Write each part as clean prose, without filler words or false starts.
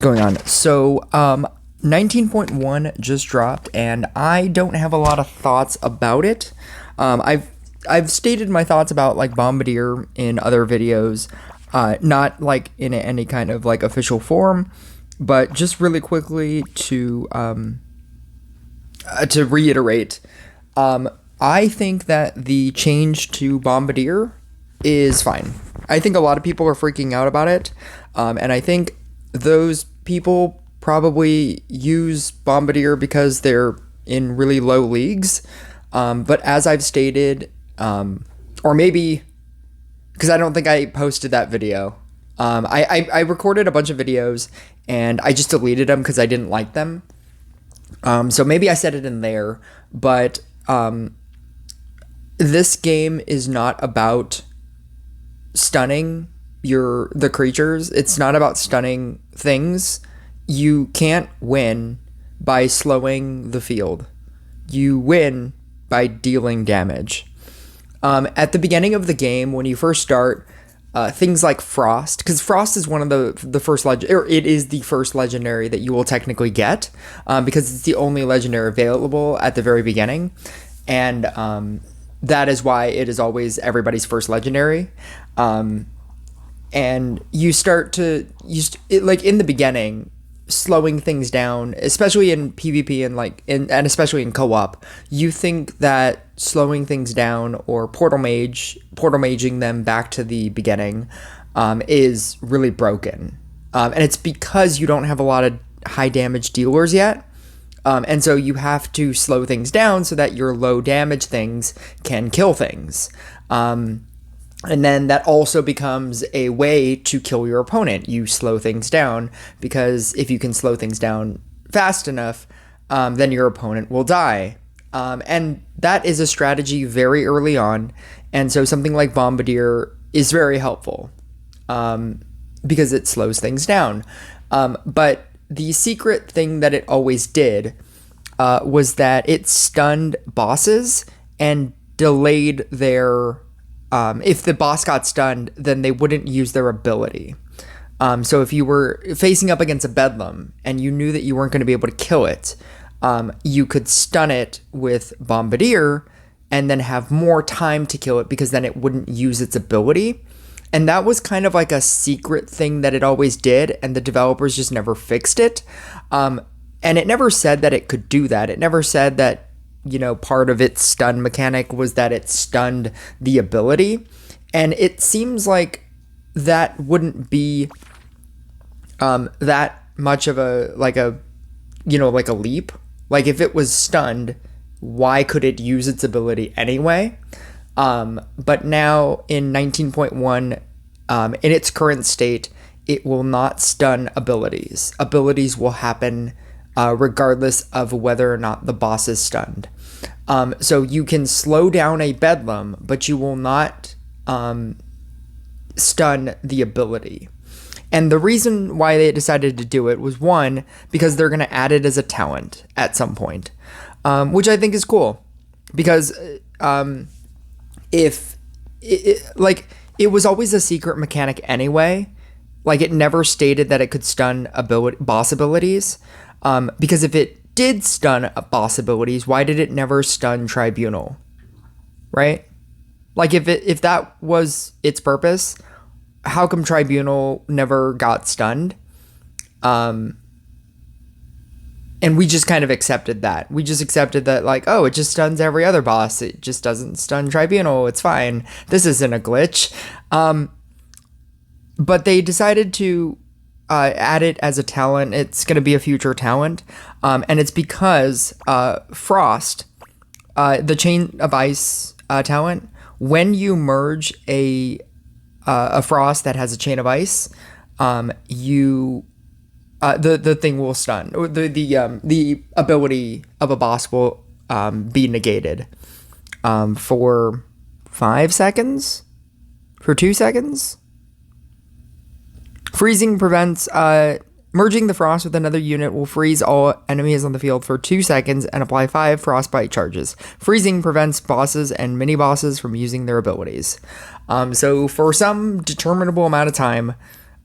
going on? So, 19.1 just dropped, and I don't have a lot of thoughts about it. I've stated my thoughts about like Bombardier in other videos, not like in any kind of like official form, but just really quickly to reiterate, I think that the change to Bombardier is fine. I think a lot of people are freaking out about it, and I think those people probably use Bombardier because they're in really low leagues. But as I've stated, or maybe because I don't think I posted that video. I recorded a bunch of videos and I just deleted them because I didn't like them. So maybe I said it in there, but this game is not about stunning the creatures. It's not about stunning things. You can't win by slowing the field. You win by dealing damage. At the beginning of the game, when you first start, things like Frost, because Frost is one of the first it is the first legendary that you will technically get, because it's the only legendary available at the very beginning, and that is why it is always everybody's first legendary. And you start to like in the beginning, slowing things down, especially in PvP and especially in co-op, you think that slowing things down or portal maging them back to the beginning is really broken. And it's because you don't have a lot of high damage dealers yet. And so you have to slow things down so that your low damage things can kill things. And then that also becomes a way to kill your opponent. You slow things down because if you can slow things down fast enough, then your opponent will die. And that is a strategy very early on. And so something like Bombardier is very helpful because it slows things down. But the secret thing that it always did was that it stunned bosses and delayed their... if the boss got stunned, then they wouldn't use their ability. So if you were facing up against a Bedlam and you knew that you weren't going to be able to kill it, you could stun it with Bombardier and then have more time to kill it because then it wouldn't use its ability. And that was kind of like a secret thing that it always did, and the developers just never fixed it. And it never said that it could do that. It never said that, part of its stun mechanic was that it stunned the ability. And it seems like that wouldn't be that much of a leap. Like if it was stunned, why could it use its ability anyway? But now in 19.1, in its current state, it will not stun abilities. Abilities will happen regardless of whether or not the boss is stunned. So you can slow down a Bedlam, but you will not stun the ability. And the reason why they decided to do it was, one, because they're going to add it as a talent at some point, which I think is cool. Because if it was always a secret mechanic anyway. Like it never stated that it could stun boss abilities. Because if it did stun boss abilities, why did it never stun Tribunal? Right? Like if that was its purpose, how come Tribunal never got stunned? And we just kind of accepted that. We just accepted that, like, oh, it just stuns every other boss. It just doesn't stun Tribunal. It's fine. This isn't a glitch. But they decided to add it as a talent. It's going to be a future talent. And it's because Frost, the Chain of Ice talent, when you merge a Frost that has a Chain of Ice, the thing will stun. The ability of a boss will be negated for 5 seconds, for 2 seconds. Freezing prevents merging the Frost with another unit will freeze all enemies on the field for 2 seconds and apply 5 frostbite charges. Freezing prevents bosses and mini bosses from using their abilities. So for some determinable amount of time,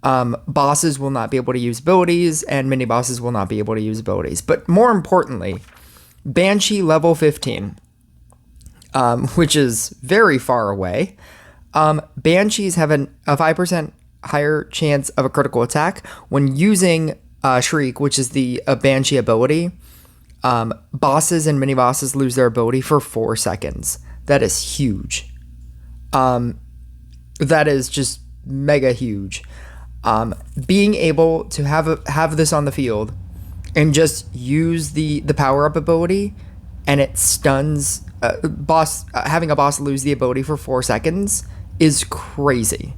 Bosses will not be able to use abilities, and mini bosses will not be able to use abilities. But more importantly, Banshee level 15, which is very far away. Banshees have a 5% higher chance of a critical attack when using Shriek, which is the Banshee ability. Bosses and mini bosses lose their ability for 4 seconds. That is huge. That is just mega huge. Being able to have this on the field and just use the power up ability, and it stuns having a boss lose the ability for 4 seconds is crazy.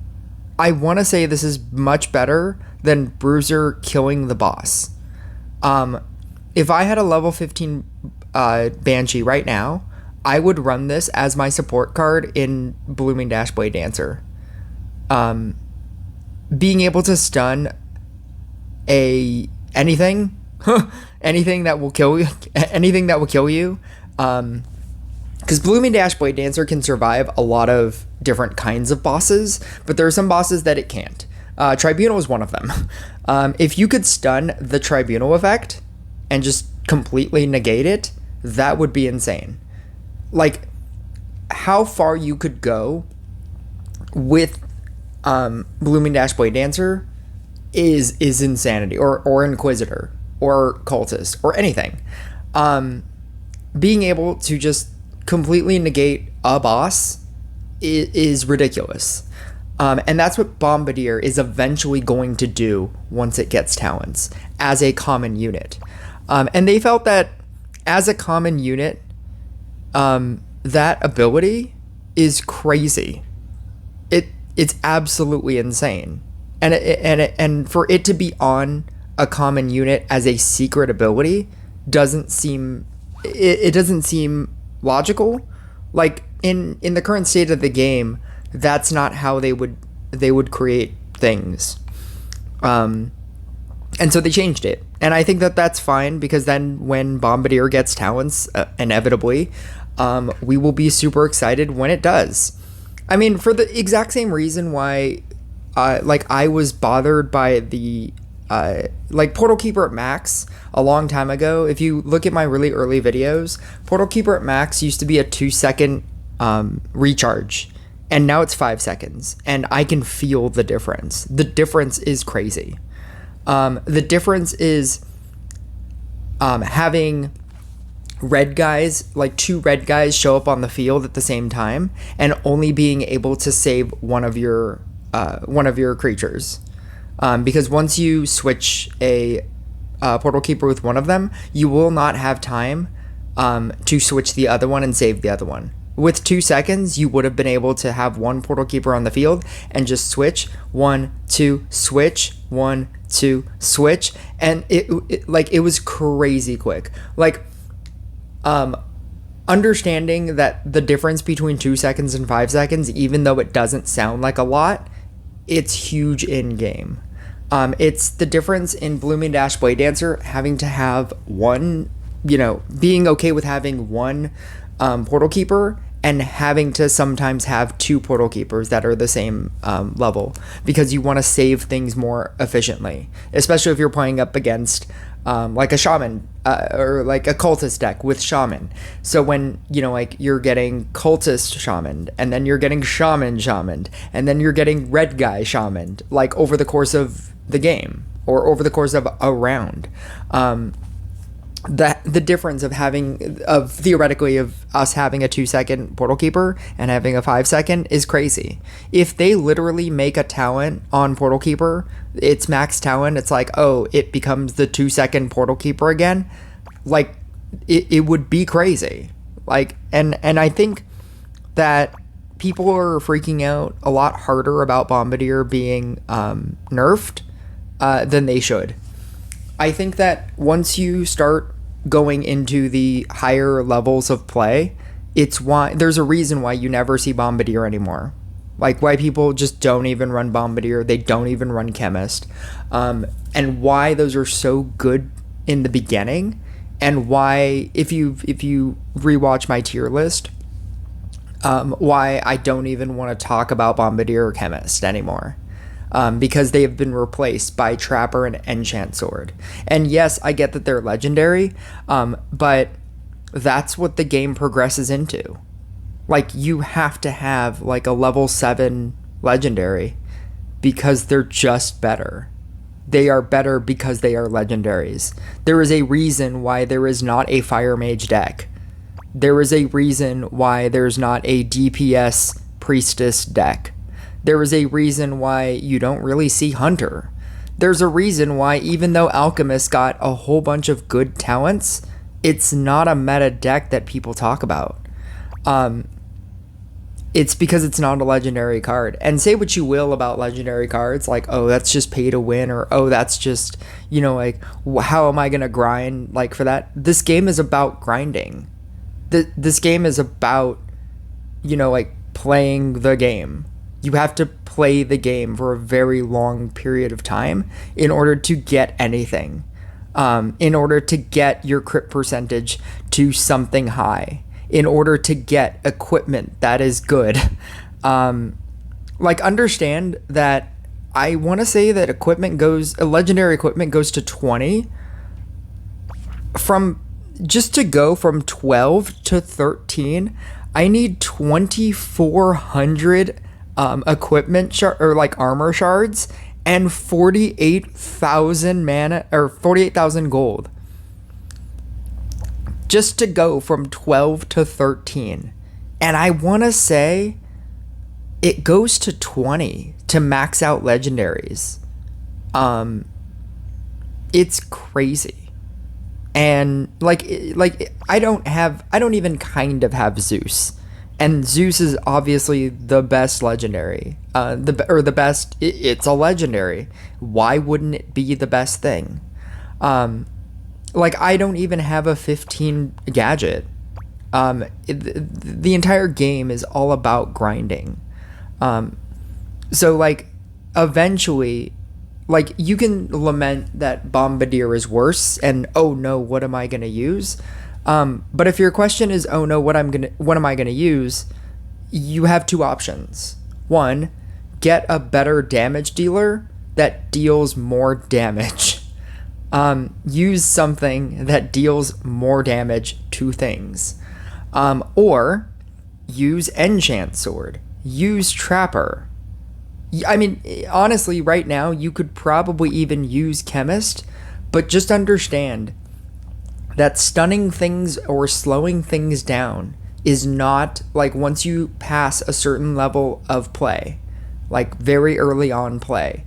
I want to say this is much better than Bruiser killing the boss. If I had a level 15 Banshee right now, I would run this as my support card in Blooming Dash Blade Dancer. Being able to stun anything that will kill you, because Blooming Dash Blade Dancer can survive a lot of different kinds of bosses, but there are some bosses that it can't. Tribunal is one of them. If you could stun the Tribunal effect and just completely negate it, that would be insane. Like, how far you could go with Blooming Dash Blade Dancer is insanity, or Inquisitor, or Cultist, or anything. Being able to just completely negate a boss is ridiculous. And that's what Bombardier is eventually going to do once it gets talents as a common unit. And they felt that as a common unit, that ability is crazy. It's absolutely insane. And for it to be on a common unit as a secret ability doesn't seem logical. Like in the current state of the game, that's not how they would create things. And so they changed it. And I think that that's fine, because then when Bombardier gets talents, inevitably, we will be super excited when it does. I mean, for the exact same reason why, I was bothered by the, Portal Keeper at max a long time ago. If you look at my really early videos, Portal Keeper at max used to be a 2-second recharge, and now it's 5 seconds, and I can feel the difference. The difference is crazy. The difference is having red guys, like 2 red guys, show up on the field at the same time, and only being able to save one of your creatures. Because once you switch a Portal Keeper with one of them, you will not have time to switch the other one and save the other one. With 2 seconds, you would have been able to have one Portal Keeper on the field and just switch 1, 2, switch 1, 2, switch, and it was crazy quick. Understanding that the difference between 2 seconds and 5 seconds, even though it doesn't sound like a lot, it's huge in game. It's the difference in Blooming Dash Blade Dancer having to have one, being okay with having one Portal Keeper, and having to sometimes have 2 Portal Keepers that are the same level, because you want to save things more efficiently, especially if you're playing up against like a Shaman or like a Cultist deck with Shaman. So when, you're getting Cultist Shaman, and then you're getting Shaman Shamaned, and then you're getting Red Guy Shamaned, like over the course of the game or over the course of a round, the difference of theoretically of us having a 2-second Portal Keeper and having a 5-second is crazy. If they literally make a talent on Portal Keeper, its max talent, it's like, oh, it becomes the 2-second Portal Keeper again, like it would be crazy. And I think that people are freaking out a lot harder about Bombardier being nerfed than they should. I think that once you start going into the higher levels of play, there's a reason why you never see Bombardier anymore. Like why people just don't even run Bombardier, they don't even run Chemist, and why those are so good in the beginning, and why if you rewatch my tier list, why I don't even want to talk about Bombardier or Chemist anymore. because they have been replaced by Trapper and Enchant Sword. And yes, I get that they're legendary, but that's what the game progresses into. Like, you have to have like a level 7 legendary because they're just better. They are better because they are legendaries. There is a reason why there is not a Fire Mage deck. There is a reason why there's not a DPS Priestess deck. There is a reason why you don't really see Hunter. There's a reason why, even though Alchemist got a whole bunch of good talents, it's not a meta deck that people talk about. It's because it's not a legendary card. And say what you will about legendary cards, like, oh, that's just pay to win, or oh, that's just, like, how am I gonna grind, like, for that? This game is about grinding. This game is about, like, playing the game. You have to play the game for a very long period of time in order to get anything. In order to get your crit percentage to something high. In order to get equipment that is good. Like, understand that I want to say that legendary equipment goes to 20. Just to go from 12 to 13, I need 2,400 equipment armor shards and 48,000 mana, or 48,000 gold, just to go from 12 to 13. And I want to say it goes to 20 to max out legendaries. It's crazy. And like I don't even kind of have Zeus. And Zeus is obviously the best legendary. It's a legendary. Why wouldn't it be the best thing? Like, I don't even have a 15 gadget. The entire game is all about grinding. So, like, eventually, like, you can lament that Bombardier is worse, and oh no, what am I gonna use? But if your question is, oh no, what am I gonna use? You have two options. One, get a better damage dealer that deals more damage. Use something that deals more damage to things. Or use Enchant Sword. Use Trapper. I mean, honestly, right now, you could probably even use Chemist, but just understand that stunning things or slowing things down is not, like, once you pass a certain level of play, like very early on play,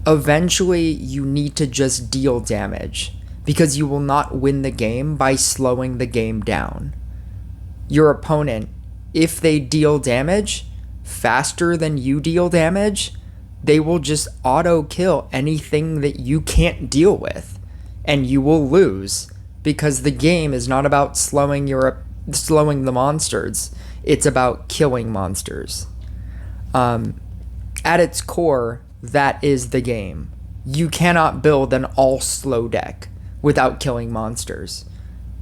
eventually you need to just deal damage, because you will not win the game by slowing the game down. Your opponent, if they deal damage faster than you deal damage, they will just auto kill anything that you can't deal with, and you will lose, because the game is not about slowing the monsters. It's about killing monsters. At its core, that is the game. You cannot build an all slow deck without killing monsters.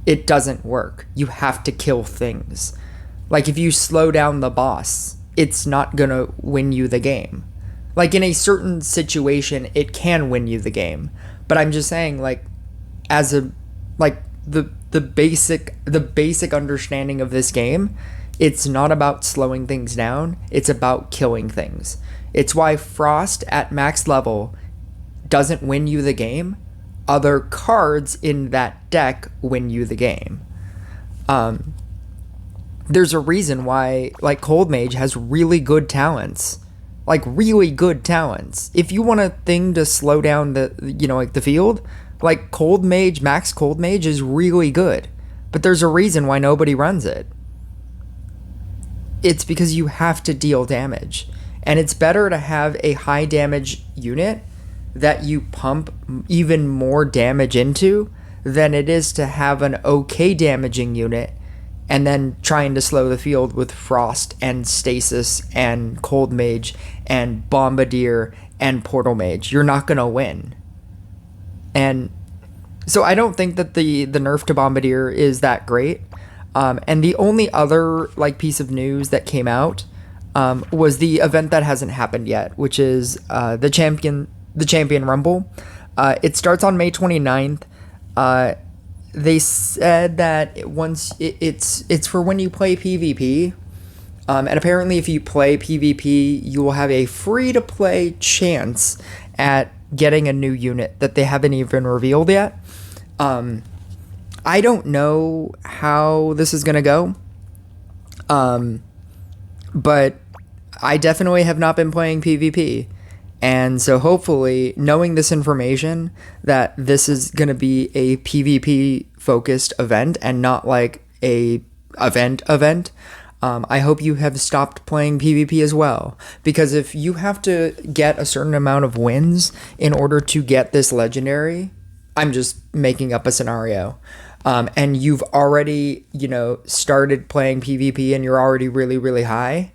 It doesn't work. You have to kill things. Like, if you slow down the boss, it's not gonna win you the game. Like, in a certain situation, it can win you the game. But I'm just saying, like, the basic understanding of this game, it's not about slowing things down, it's about killing things. It's why Frost at max level doesn't win you the game. Other cards in that deck win you the game. There's a reason why, like, Cold Mage has really good talents. Like, really good talents. If you want a thing to slow down the field, like, Max Cold Mage is really good. But there's a reason why nobody runs it. It's because you have to deal damage. And it's better to have a high damage unit that you pump even more damage into than it is to have an okay damaging unit and then trying to slow the field with Frost and Stasis and Cold Mage and Bombardier and Portal Mage. You're not going to win. And so I don't think that the nerf to Bombardier is that great. And the only other, like, piece of news that came out was the event that hasn't happened yet, which is the champion rumble. It starts on May 29th. They said that it's for when you play PvP. And apparently if you play PvP, you will have a free-to-play chance at getting a new unit that they haven't even revealed yet. I don't know how this is going to go. But I definitely have not been playing PvP. And so hopefully, knowing this information, that this is going to be a PvP-focused event and not like a event. I hope you have stopped playing PvP as well, because if you have to get a certain amount of wins in order to get this legendary, I'm just making up a scenario, and you've already, started playing PvP and you're already really, really high,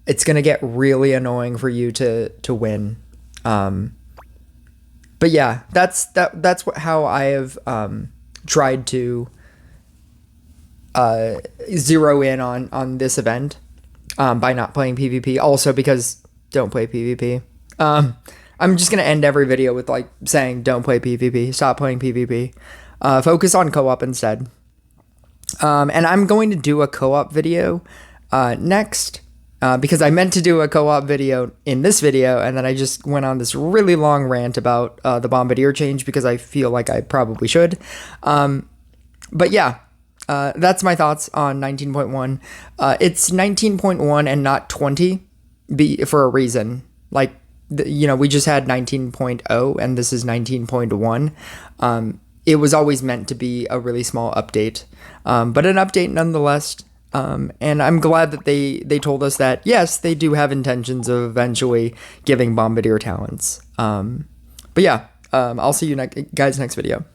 it's going to get really annoying for you to win. But yeah, that's how I have tried to zero in on this event by not playing PvP. Also because don't play PvP. I'm just gonna end every video with like saying don't play PvP. Stop playing PvP. Focus on co-op instead. And I'm going to do a co-op video next. Because I meant to do a co-op video in this video, and then I just went on this really long rant about the Bombardier change because I feel like I probably should. But yeah, that's my thoughts on 19.1. It's 19.1 and not 20 for a reason. Like, we just had 19.0 and this is 19.1. It was always meant to be a really small update, but an update nonetheless. And I'm glad that they told us that, yes, they do have intentions of eventually giving Bombardier talents. But yeah, I'll see you guys next video.